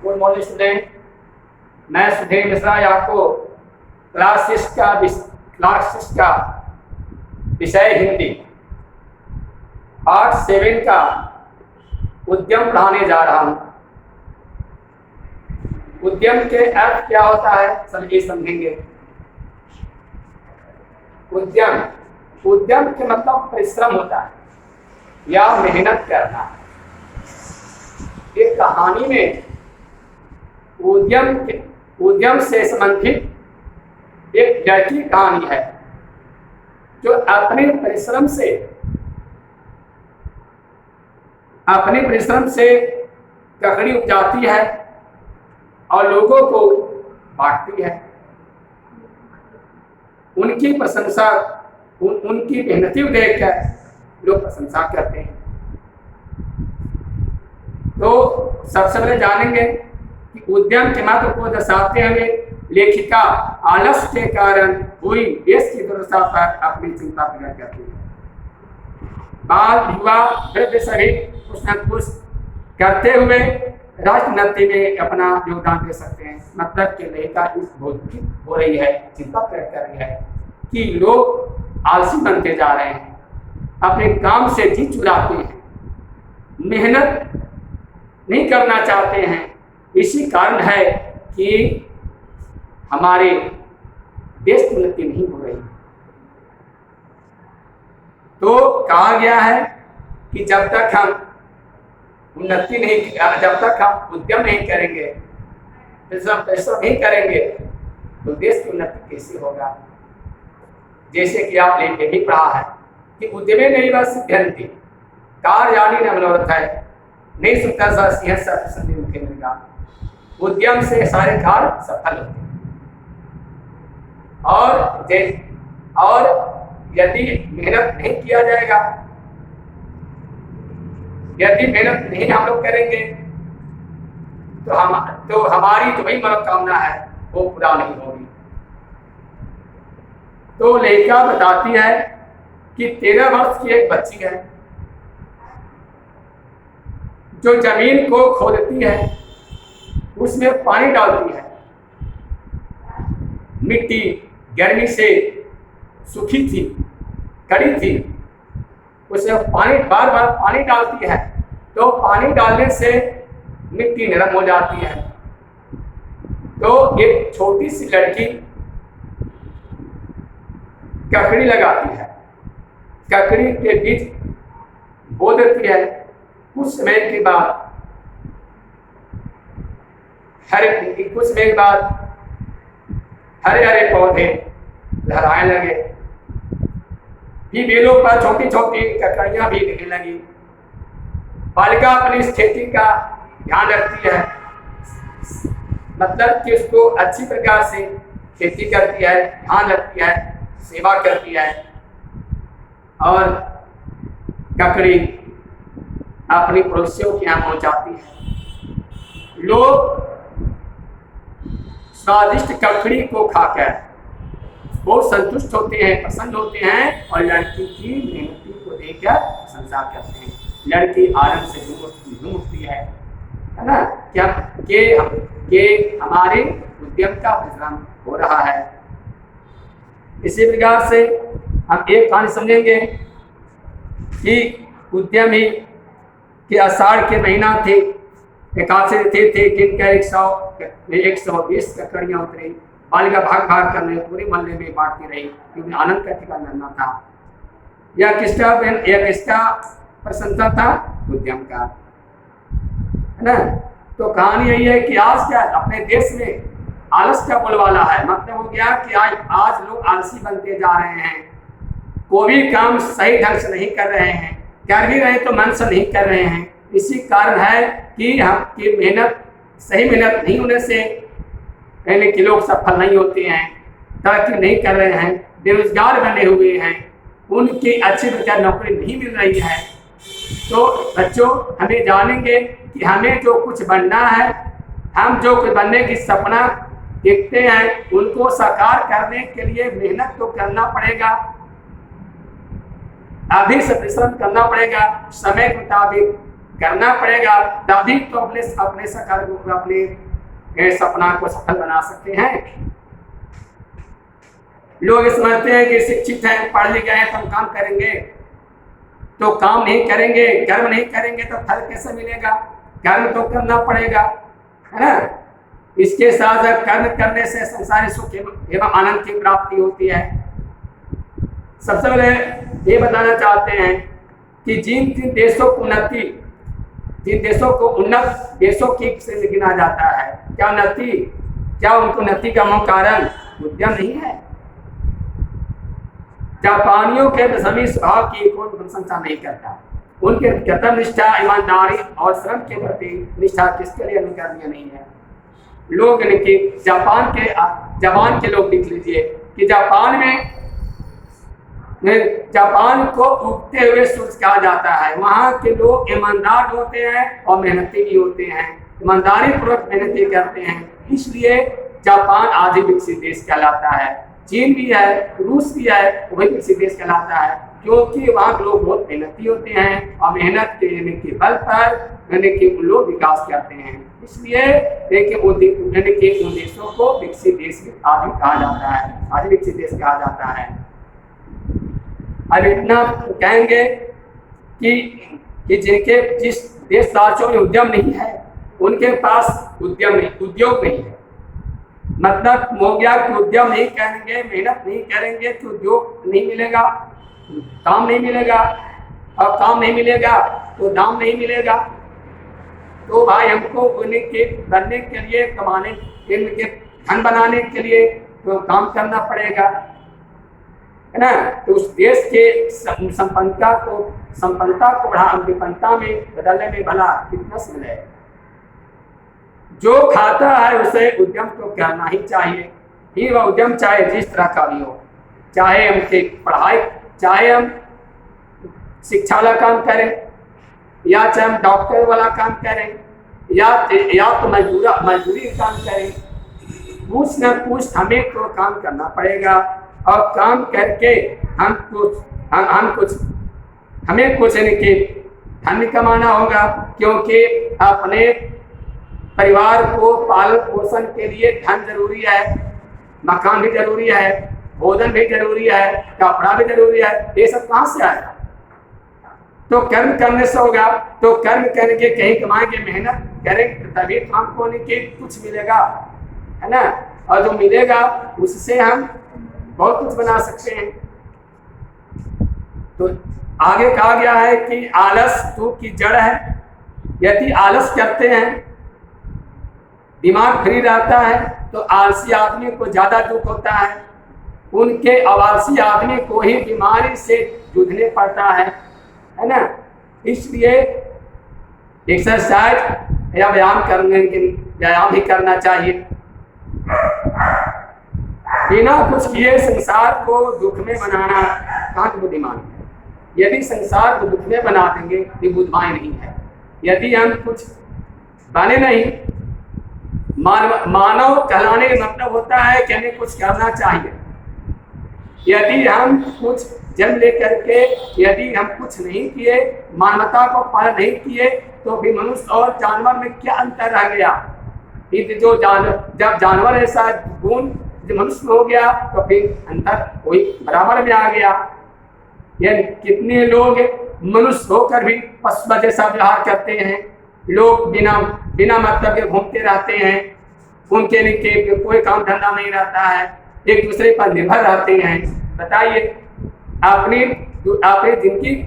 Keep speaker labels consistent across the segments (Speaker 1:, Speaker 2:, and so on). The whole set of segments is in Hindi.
Speaker 1: गुड मॉर्निंग स्टूडेंट, मैं सुधीर मिश्रा आपको क्लास 6 का विषय हिंदी पार्ट 7 का उद्यम पढ़ाने जा रहा हूँ। उद्यम के अर्थ क्या होता है सभी समझेंगे। उद्यम के मतलब परिश्रम होता है या मेहनत करना। एक कहानी में उद्यम से संबंधित एक व्यक्ति कहानी है जो अपने परिश्रम से ककड़ी उपजाती है और लोगों को बांटती है। उनकी प्रशंसा, उनकी मेहनती देखकर लोग प्रशंसा करते हैं। तो सबसे पहले जानेंगे कि उद्यम के महत्व को दर्शाते हुए लेखिका आलस्य के कारण हुई देश की दुर्दशा पर अपनी चिंता प्रकट करती है। बाल, युवा, वृद्ध सभी कुछ न कुछ करते हुए राष्ट्र उन्नति में अपना योगदान दे सकते हैं। मतलब कि लेखिका इस भौतिक हो रही है, चिंता प्रकट कर रही है कि लोग आलसी बनते जा रहे हैं, अपने काम से जी चुराते हैं, मेहनत नहीं करना चाहते हैं। इसी कारण है कि हमारे देश की उन्नति नहीं हो रही। तो कहा गया है कि जब तक हम उद्यम नहीं करेंगे, परिश्रम नहीं करेंगे, तो देश की उन्नति कैसे होगा। जैसे कि आपने भी पढ़ा है कि उद्यमे नहीं बस सिद्ध्यन्ति कार्याणि न मनोरथ है नहीं सुखता सा सिंह संधि मुखे मिलेगा। उद्यम से सारे कार्य सफल होते हैं। और यदि मेहनत नहीं किया जाएगा, यदि मेहनत नहीं हम लोग करेंगे तो हमारी जो वही मनोकामना है वो पूरा नहीं होगी। तो लेखिका बताती है कि 13 वर्ष की एक बच्ची है जो जमीन को खोदती है, उसमें पानी डालती है। मिट्टी गर्मी से सूखी थी, कड़ी थी, उसमें बार बार पानी डालती है तो पानी डालने से मिट्टी नरम हो जाती है। तो एक छोटी सी लड़की ककड़ी लगाती है, ककड़ी के बीज बो देती है। कुछ समय के बाद हरे हरे पौधे लहराने लगे। भी बेलों पर छोटी छोटी ककड़ियां भी दिखने लगी। बालिका अपनी इस खेती का ध्यान रखती है, मतलब कि उसको अच्छी प्रकार से खेती करती है, ध्यान रखती है, सेवा करती है और ककड़ी अपनी पड़ोसियों के यहाँ पहुंचाती है। लोग स्वादिष्ट ककड़ी को खाकर बहुत संतुष्ट होते हैं, प्रसन्न होते हैं और लड़की की मेहनती को देखकर प्रशंसा करते हैं। लड़की आनंद से झूम उठती है ना, क्या कि हमारे उद्यम का परिश्रम हो रहा है। इसी प्रकार से हम एक कहानी समझेंगे कि उद्यम ही कि आषाढ़ के महीना थे, एकादशी थे किनकर 120 ककड़ियां उतरी। बालिका भाग भाग करने पूरे मोहल्ले में बांटती रही क्योंकि आनंद का ठिकाना करना था। यह किसका प्रशंसा था? उद्यम का, है ना। तो कहानी यही है कि आज क्या अपने देश में आलस का बोलबाला है। मतलब हो गया कि आज लोग आलसी बनते जा रहे हैं, कोई भी काम सही ढंग से नहीं कर रहे हैं, कर भी रहे तो मन से नहीं कर रहे हैं। इसी कारण है कि सही मेहनत नहीं होने से यानी कि लोग सफल नहीं होते हैं, तरक्की नहीं कर रहे हैं, बेरोजगार बने हुए हैं, उनकी अच्छी प्रकार नौकरी नहीं मिल रही है। तो बच्चों, हमें जानेंगे कि हमें जो कुछ बनना है, हम जो कुछ बनने की सपना देखते हैं, उनको साकार करने के लिए मेहनत तो करना पड़ेगा, अभी से परिश्रम करना पड़ेगा, समय के मुताबिक करना पड़ेगा, तभी तो अपने सपना को सफल बना सकते हैं। लोग समझते हैं कि शिक्षित हैं, पढ़ लिख गए हैं तो हम काम करेंगे, तो काम नहीं करेंगे, कर्म नहीं करेंगे तो फल कैसे मिलेगा? कर्म तो करना पड़ेगा, है ना। इसके साथ साथ कर्म करने से संसारी सुख एवं आनंद की प्राप्ति होती है। सबसे पहले ये बताना चाहते हैं कि जिन देशों को उन्नत देशों की से गिना जाता है, क्या उनको उन्नति का मुख्य कारण उद्यम नहीं है? जापानियों के सभी स्वभाव की कोई प्रशंसा नहीं करता। उनके कर्तव्य निष्ठा, ईमानदारी और श्रम के प्रति निष्ठा किसके लिए अनुकरणीय नहीं है? लोग कि जापान के लोग देख लीजिए कि जापान को उगते हुए सूरज कहा जाता है। वहाँ के लोग ईमानदार होते हैं और मेहनती भी होते हैं, ईमानदारी पूर्वक मेहनती करते हैं, इसलिए जापान आधे विकसित देश कहलाता है। चीन भी है, रूस भी है, वही विकसित देश कहलाता है, क्योंकि वहाँ के लोग बहुत मेहनती होते हैं और मेहनत के बल पर लोग विकास करते हैं। इसलिए उन देशों को विकसित देश आदि कहा जाता है, आदि विकसित देश कहा जाता है। अब इतना कहेंगे कि जिस देशवासियों में उद्यम नहीं है, उनके पास उद्योग नहीं है। मतलब हो गया कि उद्यम नहीं करेंगे, मेहनत नहीं करेंगे तो उद्योग नहीं मिलेगा, काम नहीं मिलेगा, और काम नहीं मिलेगा तो दाम नहीं मिलेगा। तो भाई हमको उनके बनने के लिए, कमाने इनके धन बनाने के लिए तो काम करना पड़ेगा, है ना। तो उस देश के संपन्नता को बढ़ा विपन्नता में बदलने में भला कितना समय है। जो खाता है उसे उद्यम तो करना ही चाहिए, फिर वह उद्यम चाहे जिस तरह का भी हो, चाहे हम पढ़ाई, चाहे हम शिक्षा वाला काम करें, या चाहे हम डॉक्टर वाला काम करें, या तो मजदूरी काम करें, कुछ न कुछ हमें तो काम करना पड़ेगा। और काम करके हमें कुछ धन कमाना होगा, क्योंकि अपने परिवार को पालन पोषण के लिए धन जरूरी है, मकान भी जरूरी है, भोजन भी जरूरी है, कपड़ा भी जरूरी है। ये सब कहाँ से आएगा? तो कर्म करने से होगा। तो कर्म करके कहीं कमाएंगे, मेहनत करेंगे तभी तो हमको कुछ मिलेगा, है ना। और जो मिलेगा उससे हम बहुत कुछ बना सकते हैं। तो आगे कहा गया है कि आलस दुख की जड़ है। यदि आलस करते हैं, दिमाग फ्री रहता है, तो आलसी आदमी को ज्यादा दुख होता है। उनके आलसी आदमी को ही बीमारी से जूझने पड़ता है ना। इसलिए एक्सरसाइज या व्यायाम ही करना चाहिए। बिना कुछ किए संसार को दुख में बनाना कहाँ की बुद्धिमान है? यदि संसार को दुख में बना देंगे ये बुद्धिमान नहीं है। यदि हम कुछ बने नहीं, मानव कहलाने का मतलब होता है कि हमें कुछ करना चाहिए। यदि हम कुछ जन्म लेकर के यदि हम कुछ नहीं किए, मानवता को पालन नहीं किए, तो भी मनुष्य और जानवर में क्या अंतर रह गया? जब जानवर ऐसा गुण मनुष्य में हो गया तो फिर अंतर कोई बराबर में आ गया। ये कितने लोग मनुष्य होकर भी पशु जैसा व्यवहार करते हैं। लोग बिना मतलब के घूमते रहते हैं, उनके लिए कोई काम धंधा नहीं रहता है, एक दूसरे पर निर्भर रहते हैं। बताइए, अपनी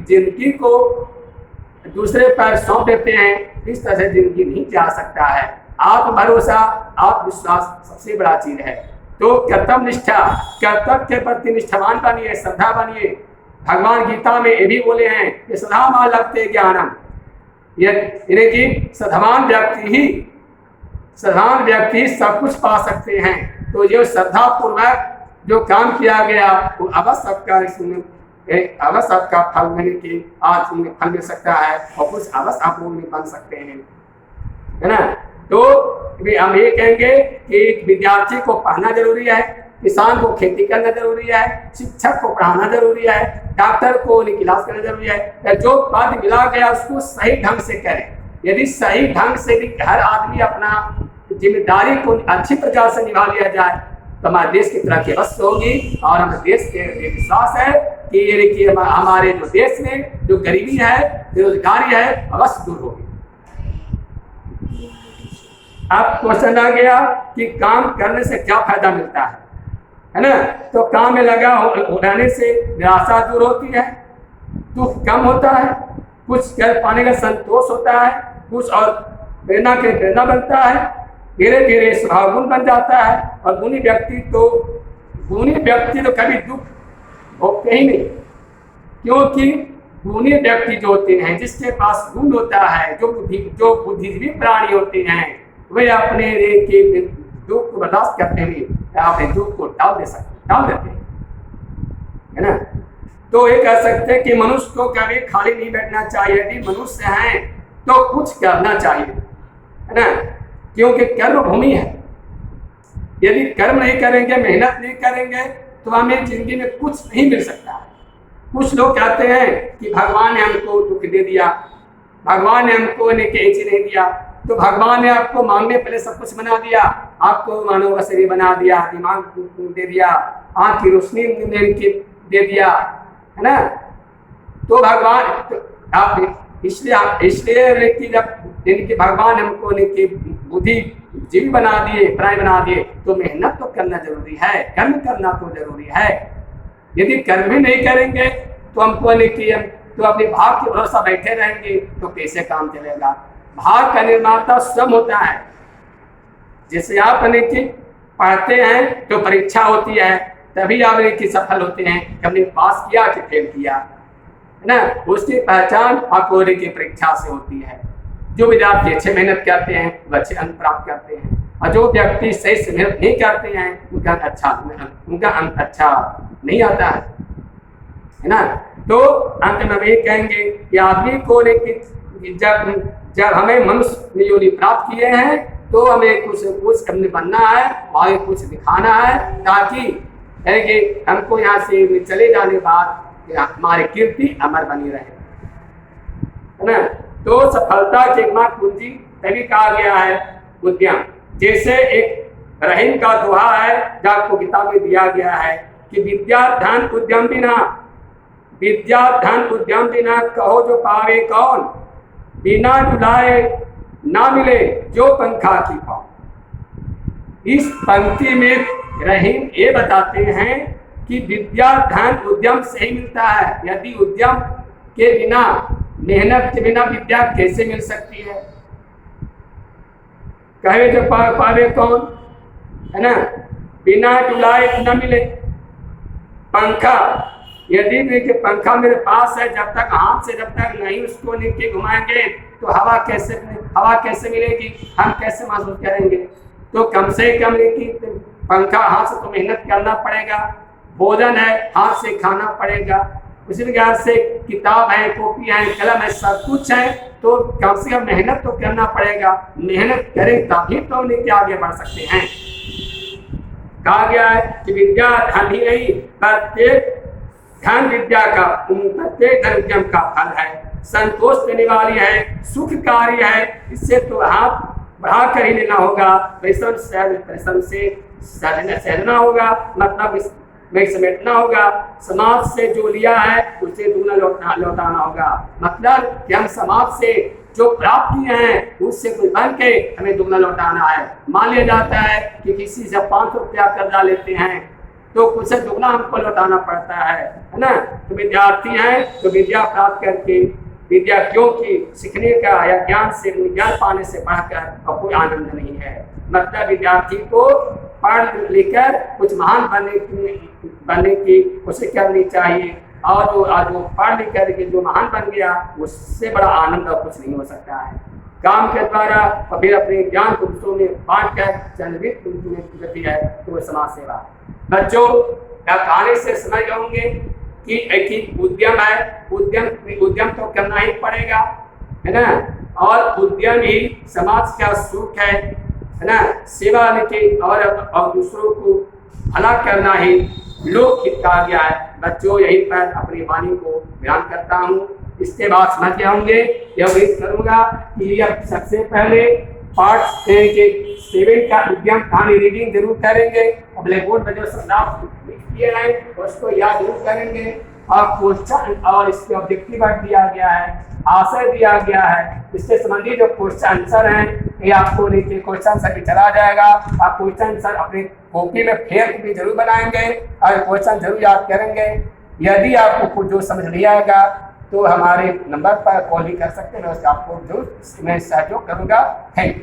Speaker 1: जिंदगी को दूसरे पर सौंप देते हैं। इस तरह से जिंदगी नहीं जा सकता है। आत्मभरोसा, आत्मविश्वास सबसे बड़ा चीज है। तो कर्तव्य निष्ठा, कर्तव्य के प्रति निष्ठावान बनिए, श्रद्धा बनिए। भगवान गीता में ये भी बोले हैं कि श्रद्धा मां लगते ज्ञानम, यानी कि श्रद्धावान व्यक्ति सब कुछ पा सकते हैं। तो जो श्रद्धा पूर्वक जो काम किया गया वो अवश्य आपका फल मिलने की आज फल मिल सकता है और कुछ अवश्य आप लोग बन सकते हैं, है ना। तो हम ये कहेंगे कि विद्यार्थी को पढ़ना जरूरी है, किसान को खेती करना जरूरी है, शिक्षक को पढ़ाना जरूरी है, डॉक्टर को इलाज करना जरूरी है। जो पद मिला गया उसको सही ढंग से करें। यदि सही ढंग से हर आदमी अपना जिम्मेदारी को अच्छी प्रकार से निभा लिया जाए तो हमारे देश की तरक्की अवश्य होगी। और हमारे देश के विश्वास है कि ये देखिए हमारे जो देश में जो गरीबी है, बेरोजगारी है, अवश्य दूर होगी। अब क्वेश्चन आ गया कि काम करने से क्या फायदा मिलता है ना। तो काम में लगा रहने से निराशा दूर होती है, दुख कम होता है, कुछ कर पाने का संतोष होता है, कुछ और प्रेरणा बनता है, धीरे धीरे स्वभाव गुण बन जाता है। और गुणी व्यक्ति तो कभी दुख होते ही नहीं, क्योंकि गुणी व्यक्ति जो होते हैं, जिसके पास गुण होता है, जो बुद्धिजीवी प्राणी होते हैं, वे अपने दुख को बर्दाश्त करते हुए अपने दुख को टाल देते हैं, है ना। तो ये कह सकते हैं कि मनुष्य को कभी खाली नहीं बैठना चाहिए। यदि मनुष्य हैं तो कुछ करना चाहिए, है ना, क्योंकि कर्म भूमि है। यदि कर्म नहीं करेंगे, मेहनत नहीं करेंगे तो हमें जिंदगी में कुछ नहीं मिल सकता है। कुछ लोग कहते हैं कि भगवान ने हमको दुख दे दिया, भगवान ने हमको ऐसे नहीं दिया। तो भगवान ने आपको मांगने पहले सब कुछ बना दिया, आपको मानव का शरीर बना दिया, दिमाग दे दिया, आँख की रोशनी दे दिया, है ना। तो भगवान आप इसलिए कि जब इनके भगवान हमको बुद्धि जीवी बना दिए, प्राणी बना दिए, तो मेहनत तो करना जरूरी है, कर्म करना तो जरूरी है। यदि कर्म भी नहीं करेंगे तो हमको तो अपने भाग के भरोसा बैठे रहेंगे तो कैसे काम चलेगा। भाग का निर्माता स्वयं होता है। जैसे आप पढ़ते हैं तो परीक्षा होती है, तभी आप सफल होते हैं, हमने पास किया कि फेल किया, है ना। उसकी पहचान आपको की परीक्षा से होती है। जो विद्यार्थी अच्छे मेहनत करते हैं वो अच्छे अंक प्राप्त करते हैं, और जो व्यक्ति सही से मेहनत नहीं करते हैं उनका अंक अच्छा नहीं आता है ना। तो अंत में हम ये कहेंगे कि आदमी को जब हमें मनुष्य योनि प्राप्त किए हैं तो हमें कुछ हमने बनना है, आगे कुछ दिखाना है, ताकि हमको यहाँ से चले जाने बाद हमारी कीर्ति अमर बनी रहे, है ना। तो सफलता की एकमात्र पूंजी तभी कहा गया है उद्यम। जैसे एक रहीम का दोहा है जो आपको किताब में दिया गया है कि विद्या धन उद्यम बिना कहो जो पावे कौन, बिना जुलाए ना मिले जो पंखा की पाओ। इस पंक्ति में रहीम ये बताते हैं कि विद्या धन उद्यम से ही मिलता है। यदि उद्यम के बिना, मेहनत के बिना विद्या कैसे मिल सकती है। कहे जो पावे कौन, है ना, बिना जुलाए न मिले। पंखा, यदि पंखा मेरे पास है, जब तक हाथ से जब तक नहीं उसको नीचे घुमाएंगे तो हवा कैसे मिलेगी, हम कैसे महसूस करेंगे। तो कम से कम पंखा हाथ से तो मेहनत करना पड़ेगा, भोजन है हाथ से खाना पड़ेगा, उसी प्रकार से किताब है, कॉपी है, कलम है, सब कुछ है, तो कम से कम मेहनत तो करना पड़ेगा। मेहनत करें तभी तो लेके आगे बढ़ सकते हैं। कहा गया है कि विद्या धन ही नहीं, प्रत्येक धन विद्या का, प्रत्येक धन उद्यम का फल है, संतोष देने वाली है, सुखकारी है। इससे तो हाथ बढ़ा कर ही लेना होगा, परिश्रम से सहना होगा, मतलब में समेटना होगा। समाज से जो लिया है उसे दूना लौटाना होगा। मतलब कि हम समाज से जो प्राप्त किए हैं उससे कोई बन के हमें दुगना लौटाना है। मान लिया जाता है कि किसी से 500 रुपया कर्जा लेते हैं तो कुछ से दुगना हमको लौटाना पड़ता है ना। तो विद्यार्थी हैं तो विद्या प्राप्त करके, विद्या क्योंकि सीखने का या ज्ञान पाने से बढ़कर और कोई आनंद नहीं है। मतलब विद्यार्थी को पढ़ लिखकर कुछ महान बनने की कोशिश करनी चाहिए, और जो पढ़ लिख करके जो महान बन गया उससे बड़ा आनंद और कुछ नहीं हो सकता है। काम के द्वारा और फिर अपने ज्ञान को दूसरों में बांट कर चंद्रित है तो समाज सेवा। बच्चों कहानी से समझ जाओगे कि एक उद्यम है, उद्यम तो करना ही पड़ेगा, है ना। और उद्यम ही समाज का सुख है ना। सेवा के और दूसरों को भला करना ही लोक हित कहा गया है। बच्चों, यहीं पर अपनी वाणी को बयान करता हूँ। इसके बाद समझ के होंगे, यह उम्मीद करूंगा कि यह सबसे पहले पार्ट के 7 का विज्ञान कहानी रीडिंग जरूर करेंगे, ब्लैक बोर्ड पर जो शब्दार्थ लिख दिए हैं उसको याद जरूर करेंगे, और क्वेश्चन और इसके ऑब्जेक्टिव दिया गया है, आशय दिया गया है, इससे संबंधित जो क्वेश्चन आंसर हैं ये आपको नीचे क्वेश्चन आंसर भी चला जाएगा। आप क्वेश्चन आंसर अपनी कॉपी में फेयर कॉपी जरूर बनाएंगे और क्वेश्चन जरूर याद करेंगे। यदि आपको कुछ जो समझ नहीं आएगा तो हमारे नंबर पर कॉल भी कर सकते हैं, मैं आपको जरूर इसमें सहयोग करूँगा। Thank you.